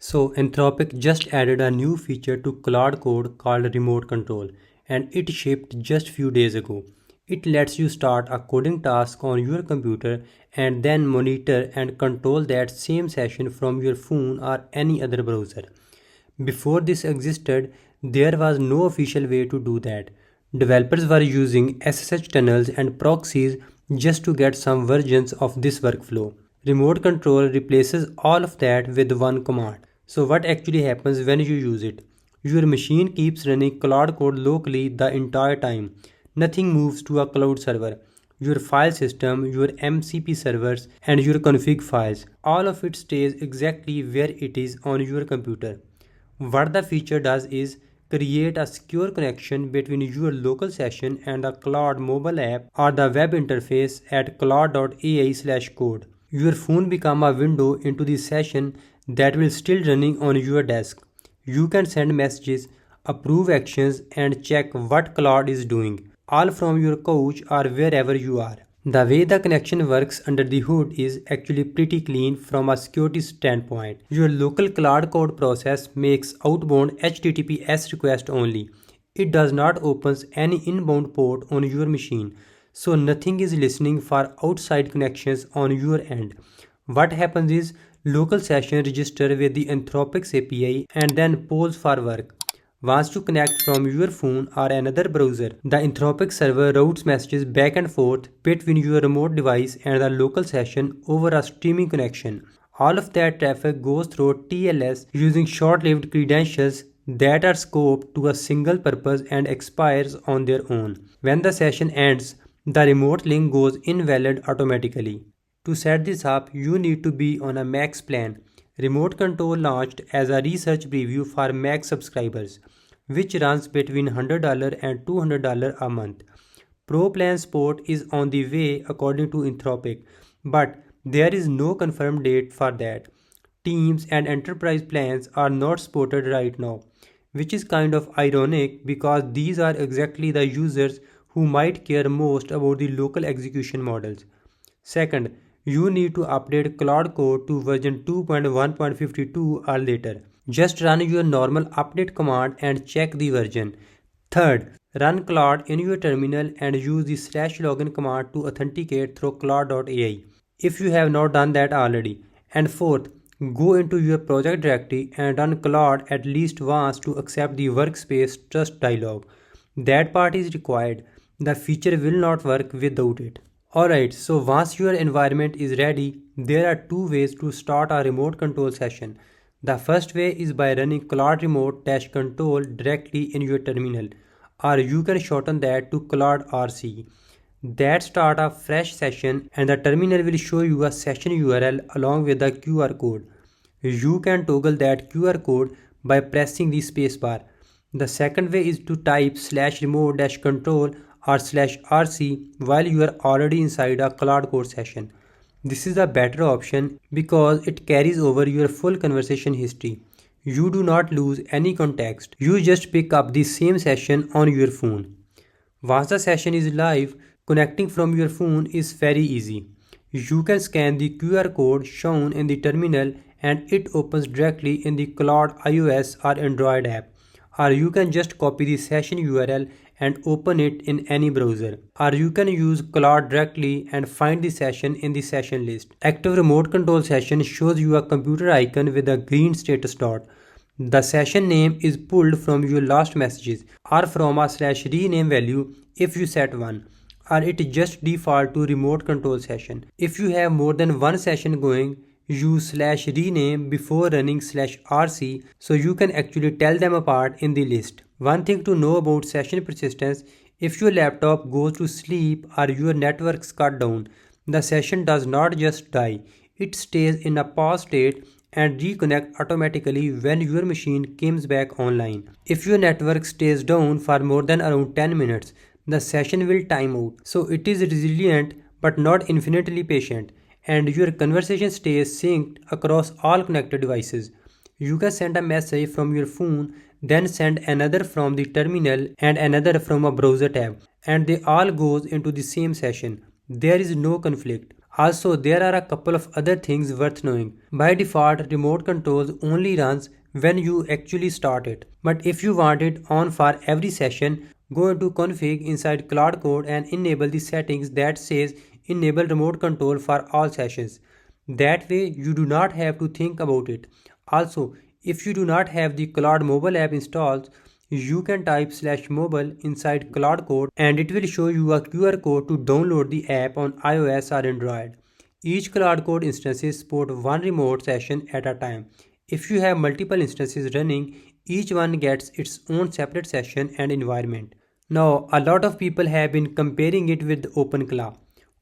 So Anthropic just added a new feature to Claude Code called remote control, and it shipped just few days ago. It lets you start a coding task on your computer and then monitor and control that same session from your phone or any other browser. Before this existed, there was no official way to do that. Developers were using SSH tunnels and proxies just to get some versions of this workflow. Remote control replaces all of that with one command. So what actually happens when you use it? Your machine keeps running Claude Code locally the entire time. Nothing moves to a cloud server. Your file system, your MCP servers, and your config files, all of it stays exactly where it is on your computer. What the feature does is create a secure connection between your local session and the Claude mobile app or the web interface at claude.ai/code. Your phone becomes a window into the session that will still running on your desk. You can send messages, approve actions, and check what Claude is doing, all from your couch or wherever you are. The way the connection works under the hood is actually pretty clean from a security standpoint. Your local Claude Code process makes outbound HTTPS request only. It does not open any inbound port on your machine, so nothing is listening for outside connections on your end. What happens is local session register with the Anthropic's API and then pause for work. Once you connect from your phone or another browser, the Anthropic server routes messages back and forth between your remote device and the local session over a streaming connection. All of that traffic goes through TLS using short-lived credentials that are scoped to a single purpose and expires on their own. When the session ends, the remote link goes invalid automatically. To set this up, you need to be on a max plan. Remote Control launched as a research preview for Mac subscribers, which runs between $100 and $200 a month. Pro plan support is on the way according to Anthropic, but there is no confirmed date for that. Teams and enterprise plans are not supported right now, which is kind of ironic because these are exactly the users who might care most about the local execution models. Second, you need to update Claude Code to version 2.1.52 or later. Just run your normal update command and check the version. Third, run Claude in your terminal and use the /login command to authenticate through claude.ai if you have not done that already. And fourth, go into your project directory and run Claude at least once to accept the workspace trust dialog. That part is required. The feature will not work without it. Alright, so once your environment is ready, there are two ways to start a remote control session. The first way is by running Claude remote-control directly in your terminal, or you can shorten that to Claude RC. That start a fresh session and the terminal will show you a session URL along with the QR code. You can toggle that QR code by pressing the spacebar. The second way is to type /remote-control or /rc while you are already inside a Claude Code session. This is a better option because it carries over your full conversation history. You do not lose any context. You just pick up the same session on your phone. Once the session is live, connecting from your phone is very easy. You can scan the QR code shown in the terminal and it opens directly in the Claude iOS or Android app. Or you can just copy the session URL and open it in any browser. Or you can use Claude directly and find the session in the session list. Active remote control session shows you a computer icon with a green status dot. The session name is pulled from your last messages or from a /rename value if you set one. Or it just default to remote control session. If you have more than one session going, use /rename before running /rc so you can actually tell them apart in the list. One thing to know about session persistence: if your laptop goes to sleep or your network's cut down, the session does not just die. It stays in a pause state and reconnect automatically when your machine comes back online. If your network stays down for more than around 10 minutes, the session will time out. So it is resilient but not infinitely patient, and your conversation stays synced across all connected devices. You can send a message from your phone, then send another from the terminal and another from a browser tab, and they all goes into the same session. There is no conflict. Also, there are a couple of other things worth knowing. By default, remote controls only runs when you actually start it. But if you want it on for every session, go into config inside Claude Code and enable the settings that says enable remote control for all sessions. That way you do not have to think about it. Also, if you do not have the Claude mobile app installed, you can type /mobile inside Claude Code and it will show you a QR code to download the app on iOS or Android. Each Claude Code instances support one remote session at a time. If you have multiple instances running, each one gets its own separate session and environment. Now, a lot of people have been comparing it with OpenClaw.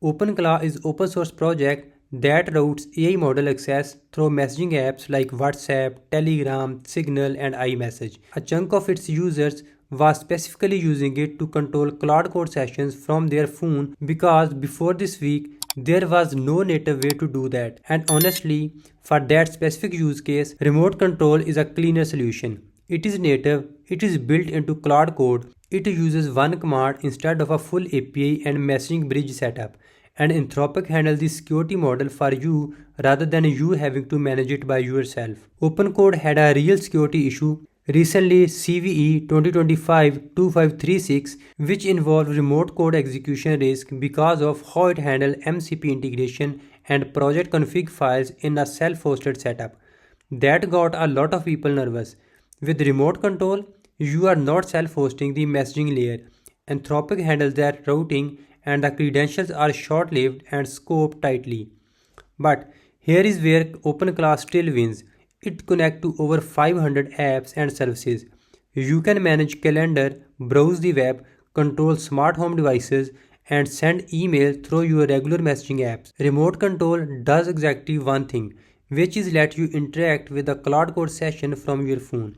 OpenClaw is open source project that routes AI model access through messaging apps like WhatsApp, Telegram, Signal, and iMessage. A chunk of its users was specifically using it to control Claude Code sessions from their phone because before this week, there was no native way to do that. And honestly, for that specific use case, remote control is a cleaner solution. It is native, it is built into Claude Code, it uses one command instead of a full API and messaging bridge setup. And Anthropic handles the security model for you rather than you having to manage it by yourself. OpenCode had a real security issue recently, CVE 2025-2536, which involved remote code execution risk because of how it handled MCP integration and project config files in a self-hosted setup. That got a lot of people nervous. With remote control, you are not self-hosting the messaging layer. Anthropic handles that routing and the credentials are short-lived and scoped tightly. But here is where OpenClaw still wins. It connects to over 500 apps and services. You can manage calendar, browse the web, control smart home devices, and send email through your regular messaging apps. Remote control does exactly one thing, which is let you interact with the Claude Code session from your phone.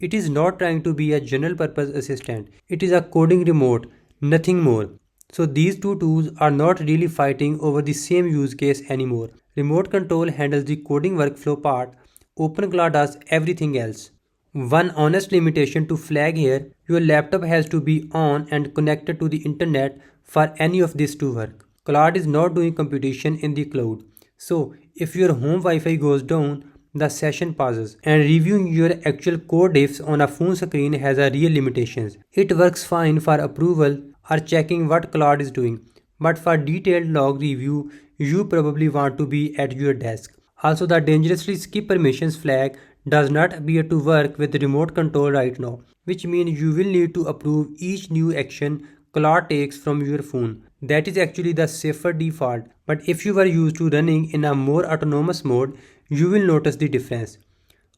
It is not trying to be a general purpose assistant. It is a coding remote, nothing more. So these two tools are not really fighting over the same use case anymore. Remote control handles the coding workflow part. OpenClaw does everything else. One honest limitation to flag here, your laptop has to be on and connected to the internet for any of this to work. Claude is not doing computation in the cloud. So if your home Wi-Fi goes down, the session pauses, and reviewing your actual code diffs on a phone screen has a real limitations. It works fine for approval or checking what Claude is doing, but for detailed log review, you probably want to be at your desk. Also, the dangerously skip permissions flag does not appear to work with remote control right now, which means you will need to approve each new action Claude takes from your phone. That is actually the safer default, but if you are used to running in a more autonomous mode, you will notice the difference.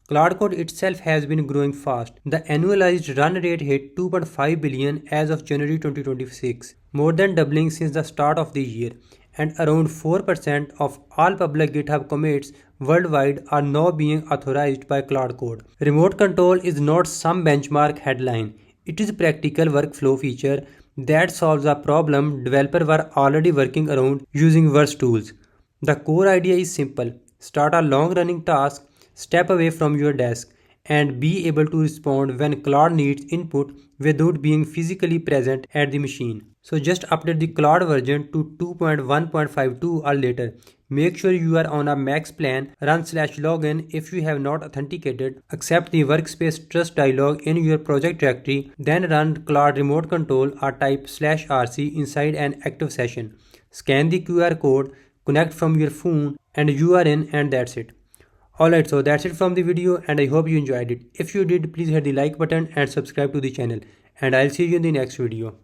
Claude Code itself has been growing fast. The annualized run rate hit 2.5 billion as of January 2026, more than doubling since the start of the year, and around 4% of all public GitHub commits worldwide are now being authorized by Claude Code. Remote control is not some benchmark headline. It is a practical workflow feature that solves a problem developers were already working around using worse tools. The core idea is simple. Start a long-running task, step away from your desk, and be able to respond when Claude needs input without being physically present at the machine. So just update the Claude version to 2.1.52 or later. Make sure you are on a max plan, run /login if you have not authenticated, accept the workspace trust dialog in your project directory, then run Claude remote control or type /rc inside an active session. Scan the QR code, connect from your phone, and you are in, and that's it. Alright, so that's it from the video and I hope you enjoyed it. If you did, please hit the like button and subscribe to the channel. And I'll see you in the next video.